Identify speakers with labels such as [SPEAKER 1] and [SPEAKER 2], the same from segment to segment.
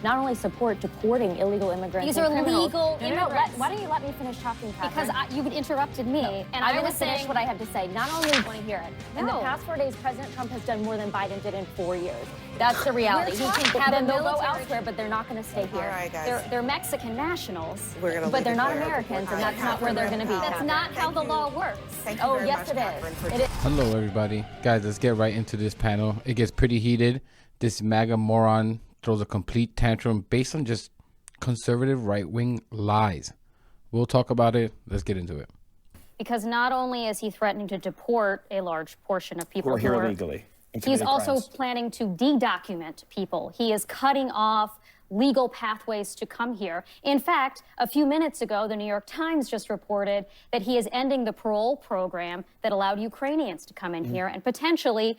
[SPEAKER 1] not only support deporting illegal immigrants.
[SPEAKER 2] These are legal immigrants.
[SPEAKER 1] Why don't you let me finish talking, Catherine?
[SPEAKER 2] Because you interrupted me, and
[SPEAKER 1] I'm
[SPEAKER 2] I
[SPEAKER 1] going
[SPEAKER 2] was
[SPEAKER 1] to finish
[SPEAKER 2] saying
[SPEAKER 1] what I have to say. Not only want to hear it. In the
[SPEAKER 2] No.
[SPEAKER 1] past 4 days, President Trump has done more than Biden did in 4 years. That's the reality.
[SPEAKER 2] We're talking
[SPEAKER 1] Then
[SPEAKER 2] about
[SPEAKER 1] they'll go
[SPEAKER 2] military-
[SPEAKER 1] elsewhere, but they're not going to stay here.
[SPEAKER 3] All right, guys.
[SPEAKER 2] They're Mexican nationals.
[SPEAKER 3] We're gonna
[SPEAKER 1] But
[SPEAKER 3] leave
[SPEAKER 1] they're
[SPEAKER 3] it
[SPEAKER 1] not
[SPEAKER 3] there.
[SPEAKER 1] Americans, and that's not where they're going to be.
[SPEAKER 2] That's
[SPEAKER 1] Catherine.
[SPEAKER 2] not how the law works.
[SPEAKER 3] Thank you
[SPEAKER 1] Oh,
[SPEAKER 3] very
[SPEAKER 1] yes,
[SPEAKER 3] much,
[SPEAKER 1] it
[SPEAKER 3] Catherine,
[SPEAKER 1] is.
[SPEAKER 3] for
[SPEAKER 1] It is.
[SPEAKER 4] Hello, everybody. Guys, let's get right into this panel. It gets pretty heated. This MAGA moron throws a complete tantrum based on just conservative right-wing lies. We'll talk about it. Let's get into it.
[SPEAKER 2] Because not only is he threatening to deport a large portion of people
[SPEAKER 5] who are here
[SPEAKER 2] are
[SPEAKER 5] illegally.
[SPEAKER 2] He's also planning to de-document people. He is cutting off legal pathways to come here. In fact, a few minutes ago, the New York Times just reported that he is ending the parole program that allowed Ukrainians to come in here and potentially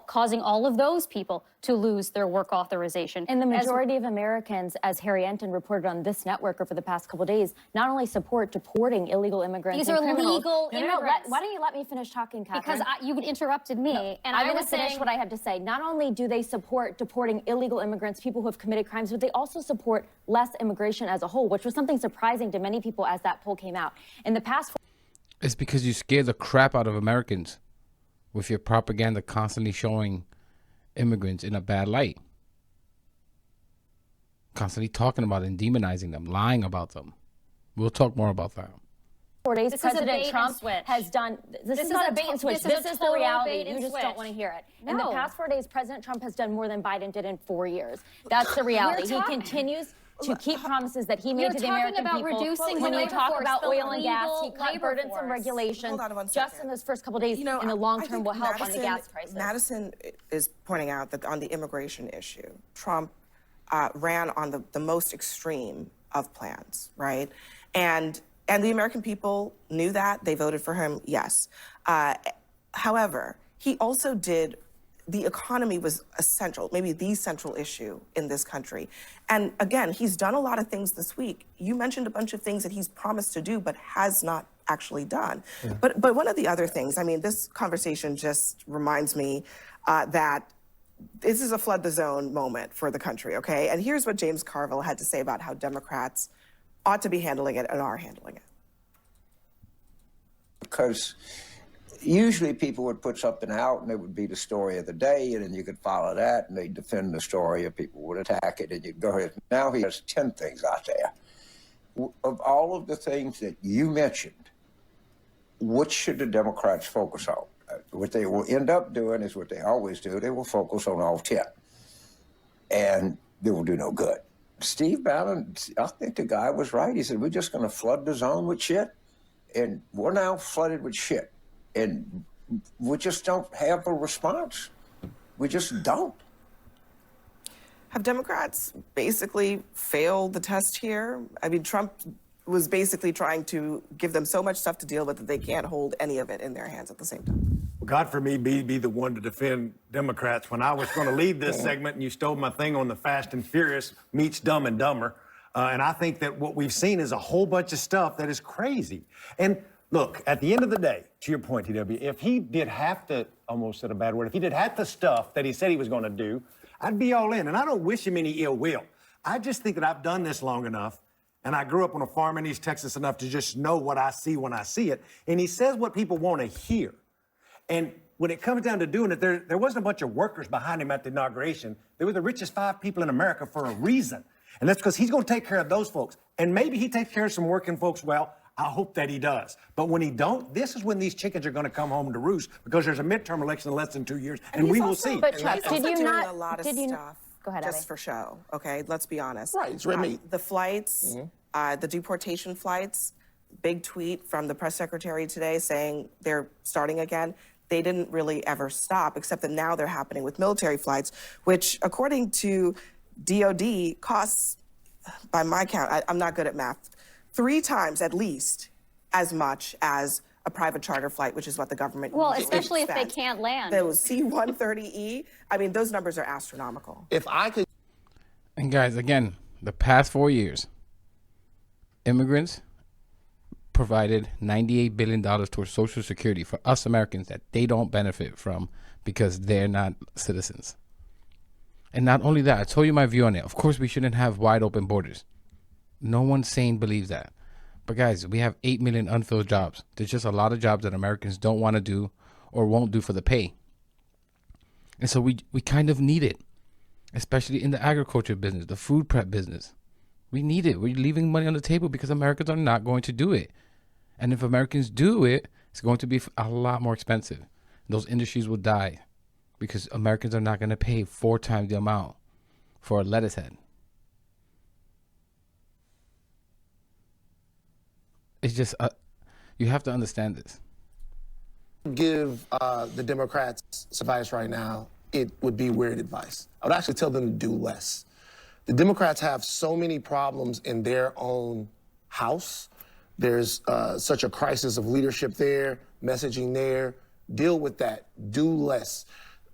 [SPEAKER 2] causing all of those people to lose their work authorization.
[SPEAKER 1] And the majority of Americans, as Harry Enton reported on this network over the past couple of days, not only support deporting illegal immigrants.
[SPEAKER 2] These
[SPEAKER 1] and
[SPEAKER 2] are
[SPEAKER 1] criminals.
[SPEAKER 2] legal immigrants.
[SPEAKER 1] Why don't you let me finish talking, Catherine?
[SPEAKER 2] Because you interrupted me, and
[SPEAKER 1] I'm
[SPEAKER 2] I
[SPEAKER 1] going
[SPEAKER 2] was
[SPEAKER 1] to finish
[SPEAKER 2] saying
[SPEAKER 1] what I have to say. Not only do they support deporting illegal immigrants, people who have committed crimes, but they also support less immigration as a whole, which was something surprising to many people as that poll came out. In the past,
[SPEAKER 4] It's because you scare the crap out of Americans with your propaganda constantly showing immigrants in a bad light. Constantly talking about and demonizing them, lying about them. We'll talk more about that.
[SPEAKER 1] 4 days,
[SPEAKER 2] This is a bait
[SPEAKER 1] President
[SPEAKER 2] and
[SPEAKER 1] Trump
[SPEAKER 2] switch.
[SPEAKER 1] has done. This is not a bait and switch. This is the
[SPEAKER 2] total
[SPEAKER 1] reality.
[SPEAKER 2] bait and
[SPEAKER 1] You just
[SPEAKER 2] switch.
[SPEAKER 1] don't want to hear it. In the
[SPEAKER 2] No.
[SPEAKER 1] past 4 days, President Trump has done more than Biden did in 4 years. That's the reality. He continues to keep promises that he made
[SPEAKER 2] You're
[SPEAKER 1] to the
[SPEAKER 2] talking
[SPEAKER 1] American
[SPEAKER 2] about
[SPEAKER 1] people.
[SPEAKER 2] reducing
[SPEAKER 1] When
[SPEAKER 2] the
[SPEAKER 1] you
[SPEAKER 2] labor
[SPEAKER 1] talk
[SPEAKER 2] force,
[SPEAKER 1] about
[SPEAKER 2] the
[SPEAKER 1] oil and gas, he
[SPEAKER 2] legal
[SPEAKER 1] cut
[SPEAKER 2] labor
[SPEAKER 1] burdensome
[SPEAKER 2] force.
[SPEAKER 1] regulations
[SPEAKER 3] Hold on one
[SPEAKER 1] just
[SPEAKER 3] second.
[SPEAKER 1] in those first couple of days. In the long
[SPEAKER 3] I
[SPEAKER 1] term,
[SPEAKER 3] think
[SPEAKER 1] will help on the gas prices.
[SPEAKER 3] Madison is pointing out that on the immigration issue, Trump ran on the most extreme of plans, right? And the American people knew that. They voted for him, yes. However, he also did, the economy was essential, maybe the central issue in this country. And again, he's done a lot of things this week. You mentioned a bunch of things that he's promised to do, but has not actually done. Yeah. But one of the other things, I mean, this conversation just reminds me that this is a flood the zone moment for the country, okay? And here's what James Carville had to say about how Democrats ought to be handling it and are handling it.
[SPEAKER 6] Because usually people would put something out and it would be the story of the day, and then you could follow that and they'd defend the story, or people would attack it and you'd go ahead. Now he has 10 things out there. Of all of the things that you mentioned, what should the Democrats focus on? What they will end up doing is what they always do. They will focus on all 10. And they will do no good. Steve Bannon, I think the guy was right. He said, we're just going to flood the zone with shit. And we're now flooded with shit. And we just don't have a response. We just don't.
[SPEAKER 3] Have Democrats basically failed the test here? I mean, Trump was basically trying to give them so much stuff to deal with that they can't hold any of it in their hands at the same time.
[SPEAKER 5] God for me be the one to defend Democrats when I was going to lead this segment and you stole my thing on the Fast and Furious meets Dumb and Dumber. And I think that what we've seen is a whole bunch of stuff that is crazy. And look, at the end of the day, to your point, TW, if he did half the, almost said a bad word, if he did half the stuff that he said he was going to do, I'd be all in. And I don't wish him any ill will. I just think that I've done this long enough, and I grew up on a farm in East Texas enough to just know what I see when I see it. And he says what people want to hear. And when it comes down to doing it, there wasn't a bunch of workers behind him at the inauguration. They were the richest 5 people in America for a reason. And that's because he's going to take care of those folks. And maybe he takes care of some working folks well. I hope that he does. But when he don't, this is when these chickens are going to come home to roost, because there's a midterm election in less than 2 years, and we will see.
[SPEAKER 1] But Chuck,
[SPEAKER 3] He's also doing a lot of stuff
[SPEAKER 1] Go ahead,
[SPEAKER 3] just
[SPEAKER 1] Abby.
[SPEAKER 3] for show, okay? Let's be honest.
[SPEAKER 5] Right, it's red meat.
[SPEAKER 3] The flights, the deportation flights, big tweet from the press secretary today saying they're starting again. They didn't really ever stop, except that now they're happening with military flights, which, according to DOD, costs, by my count, I'm not good at math, 3 times at least as much as a private charter flight, which is what the government
[SPEAKER 2] Well,
[SPEAKER 3] usually
[SPEAKER 2] especially if they
[SPEAKER 3] spends.
[SPEAKER 2] can't land.
[SPEAKER 3] Those C-130E, I mean, those numbers are astronomical.
[SPEAKER 5] If I could...
[SPEAKER 4] And guys, again, the past 4 years, immigrants provided $98 billion towards Social Security for us Americans that they don't benefit from because they're not citizens. And not only that, I told you my view on it. Of course, we shouldn't have wide open borders. No one sane believes that. But guys, we have 8 million unfilled jobs. There's just a lot of jobs that Americans don't want to do or won't do for the pay. And so we kind of need it, especially in the agriculture business, the food prep business. We need it. We're leaving money on the table because Americans are not going to do it. And if Americans do it, it's going to be a lot more expensive. Those industries will die because Americans are not going to pay 4 times the amount for a lettuce head. It's just, you have to understand this.
[SPEAKER 7] Give the Democrats some advice right now, it would be weird advice. I would actually tell them to do less. The Democrats have so many problems in their own house. There's such a crisis of leadership there, messaging there. Deal with that. Do less.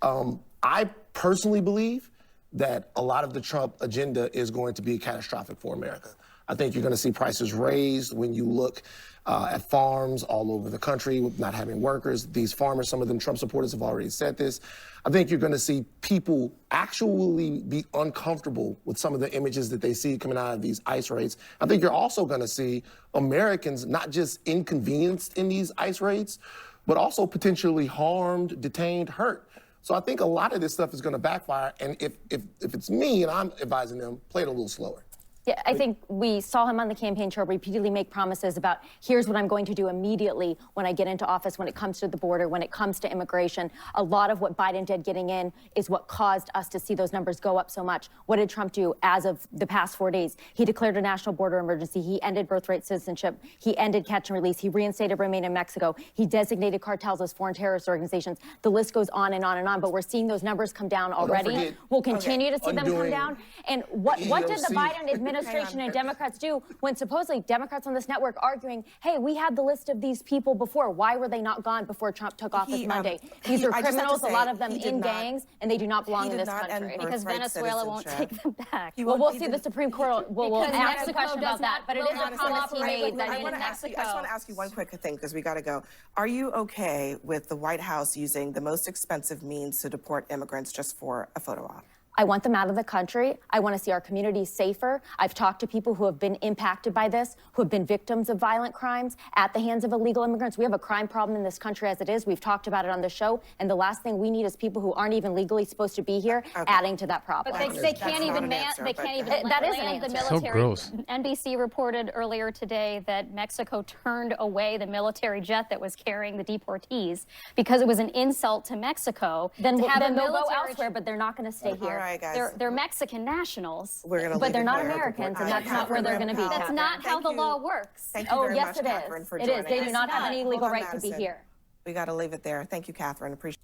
[SPEAKER 7] I personally believe that a lot of the Trump agenda is going to be catastrophic for America. I think you're going to see prices raised when you look at farms all over the country with not having workers. These farmers, some of them Trump supporters have already said this. I think you're going to see people actually be uncomfortable with some of the images that they see coming out of these ICE raids. I think you're also going to see Americans not just inconvenienced in these ICE raids, but also potentially harmed, detained, hurt. So I think a lot of this stuff is going to backfire. And if it's me and I'm advising them, play it a little slower.
[SPEAKER 1] Yeah, I think we saw him on the campaign trail repeatedly make promises about here's what I'm going to do immediately when I get into office when it comes to the border, when it comes to immigration. A lot of what Biden did getting in is what caused us to see those numbers go up so much. What did Trump do as of the past 4 days? He declared a national border emergency. He ended birthright citizenship. He ended catch and release. He reinstated Remain in Mexico. He designated cartels as foreign terrorist organizations. The list goes on and on and on, but we're seeing those numbers come down already. We'll continue to see them come down. And what did the Biden administration and Democrats do when supposedly Democrats on this network arguing, hey, we had the list of these people before. Why were they not gone before Trump took office Monday? These are criminals, a lot of them in gangs, and they do not belong in this country.
[SPEAKER 2] Because Venezuela won't take them back.
[SPEAKER 1] Well, we'll see the Supreme Court. We'll ask the question about that, but it is a promise he made that
[SPEAKER 3] I just want to ask you one quick thing because we got to go. Are you okay with the White House using the most expensive means to deport immigrants just for a photo op?
[SPEAKER 1] I want them out of the country. I want to see our communities safer. I've talked to people who have been impacted by this, who have been victims of violent crimes at the hands of illegal immigrants. We have a crime problem in this country as it is. We've talked about it on the show. And the last thing we need is people who aren't even legally supposed to be here adding to that problem.
[SPEAKER 2] But they can't even land the military.
[SPEAKER 4] So gross.
[SPEAKER 2] NBC reported earlier today that Mexico turned away the military jet that was carrying the deportees because it was an insult to Mexico.
[SPEAKER 1] Then they'll go elsewhere, but they're not going to stay here.
[SPEAKER 3] All right, guys.
[SPEAKER 2] They're Mexican nationals.
[SPEAKER 1] But they're not Americans, and that's not where they're going to be.
[SPEAKER 2] That's not how the law works.
[SPEAKER 3] Thank you very
[SPEAKER 1] yes,
[SPEAKER 3] much,
[SPEAKER 1] it
[SPEAKER 3] Catherine,
[SPEAKER 1] is.
[SPEAKER 3] for
[SPEAKER 1] It
[SPEAKER 3] joining
[SPEAKER 1] is. They do
[SPEAKER 3] us.
[SPEAKER 1] not have any legal
[SPEAKER 3] Hold on,
[SPEAKER 1] right to be
[SPEAKER 3] Madison.
[SPEAKER 1] here.
[SPEAKER 3] We got to leave it there. Thank you, Catherine. Appreciate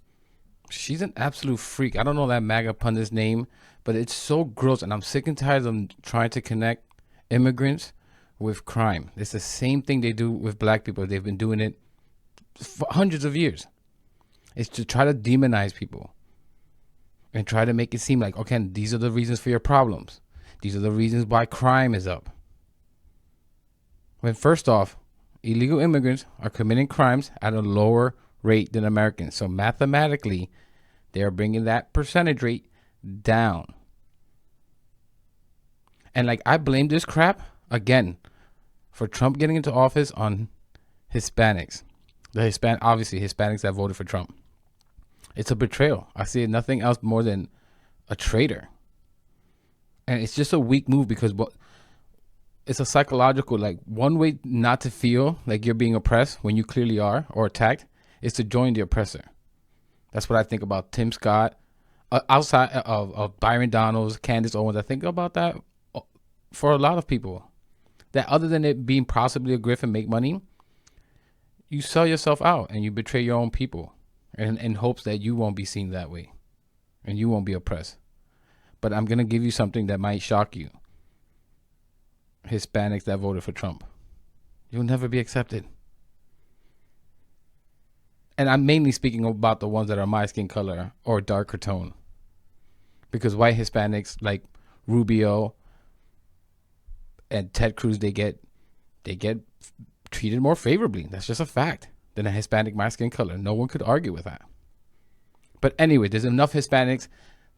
[SPEAKER 4] She's an absolute freak. I don't know that MAGA pundit's name, but it's so gross, and I'm sick and tired of them trying to connect immigrants with crime. It's the same thing they do with black people. They've been doing it for hundreds of years. It's to try to demonize people and try to make it seem like, okay, these are the reasons for your problems. These are the reasons why crime is up. When first off, illegal immigrants are committing crimes at a lower rate than Americans. So mathematically, they are bringing that percentage rate down. And like, I blame this crap, again, for Trump getting into office on Hispanics. Obviously, Hispanics that voted for Trump. It's a betrayal. I see nothing else more than a traitor. And it's just a weak move because it's a psychological, like, one way not to feel like you're being oppressed when you clearly are, or attacked, is to join the oppressor. That's what I think about Tim Scott. Outside of Byron Donalds, Candace Owens, I think about that for a lot of people. That other than it being possibly a grift and make money, you sell yourself out and you betray your own people in hopes that you won't be seen that way and you won't be oppressed. But I'm going to give you something that might shock you. Hispanics that voted for Trump. You'll never be accepted. And I'm mainly speaking about the ones that are my skin color or darker tone. Because white Hispanics like Rubio and Ted Cruz, they get treated more favorably. That's just a fact. Than a Hispanic my skin color. No one could argue with that. But anyway, there's enough Hispanics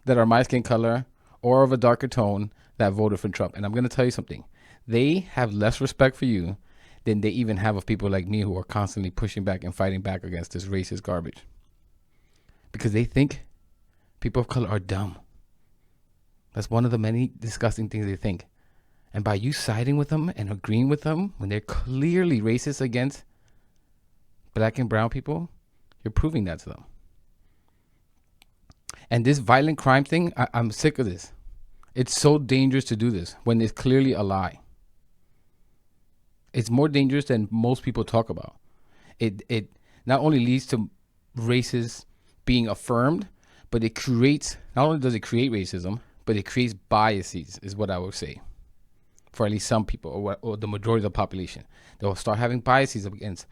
[SPEAKER 4] that are my skin color or of a darker tone that voted for Trump. And I'm going to tell you something. They have less respect for you than they even have of people like me who are constantly pushing back and fighting back against this racist garbage. Because they think people of color are dumb. That's one of the many disgusting things they think. And by you siding with them and agreeing with them when they're clearly racist against black and brown people, you're proving that to them. And this violent crime thing, I'm sick of this. It's so dangerous to do this when it's clearly a lie. It's more dangerous than most people talk about. It not only leads to races being affirmed, but it creates, not only does it create racism, but it creates biases, is what I would say, for at least some people or the majority of the population. They'll start having biases against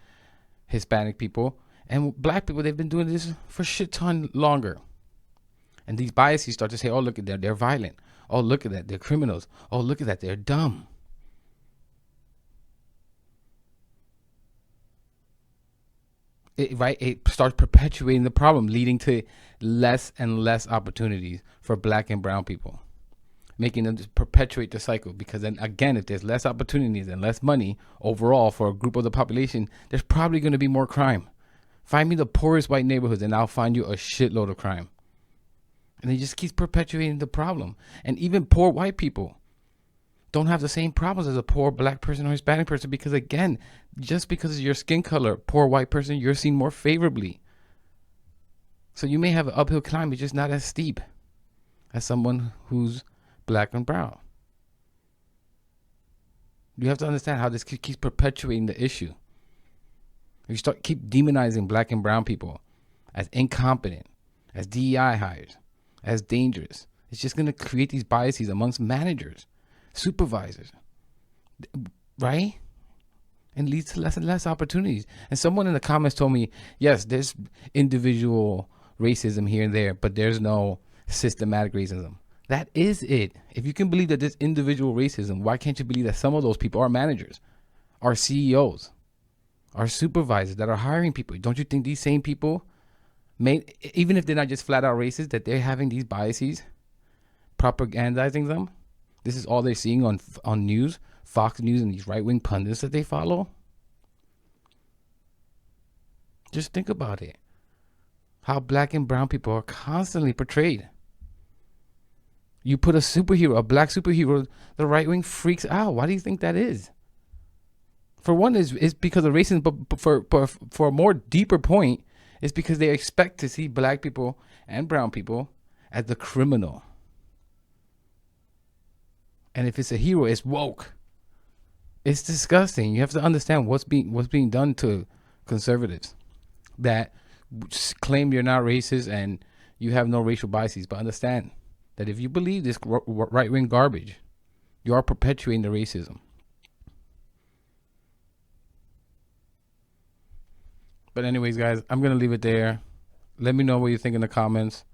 [SPEAKER 4] Hispanic people and black people. They've been doing this for shit ton longer. And these biases start to say, oh, look at that, they're violent. Oh, look at that, they're criminals. Oh, look at that, they're dumb. It starts perpetuating the problem, leading to less and less opportunities for black and brown people, making them just perpetuate the cycle. Because then again, if there's less opportunities and less money overall for a group of the population, there's probably going to be more crime. Find me the poorest white neighborhoods and I'll find you a shitload of crime. And it just keeps perpetuating the problem. And even poor white people don't have the same problems as a poor black person or Hispanic person, because again, just because of your skin color, poor white person, you're seen more favorably. So you may have an uphill climb, it's just not as steep as someone who's black and brown. You have to understand how this keeps perpetuating the issue. If you keep demonizing black and brown people as incompetent, as DEI hires, as dangerous, it's just going to create these biases amongst managers, supervisors, right? And leads to less and less opportunities. And someone in the comments told me, yes, there's individual racism here and there, but there's no systematic racism. That is it. If you can believe that there's individual racism, why can't you believe that some of those people are managers, are CEOs, are supervisors that are hiring people? Don't you think these same people, even if they're not just flat out racist, that they're having these biases, propagandizing them? This is all they're seeing on news, Fox News, and these right-wing pundits that they follow. Just think about it. How black and brown people are constantly portrayed. You put a superhero, a black superhero, the right wing freaks out. Why do you think that is? For one, it's because of racism, but for a more deeper point, it's because they expect to see black people and brown people as the criminal. And if it's a hero, it's woke. It's disgusting. You have to understand what's being done to conservatives that claim you're not racist and you have no racial biases. But understand that if you believe this right-wing garbage, you are perpetuating the racism. But anyways, guys, I'm going to leave it there. Let me know what you think in the comments,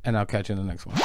[SPEAKER 4] and I'll catch you in the next one.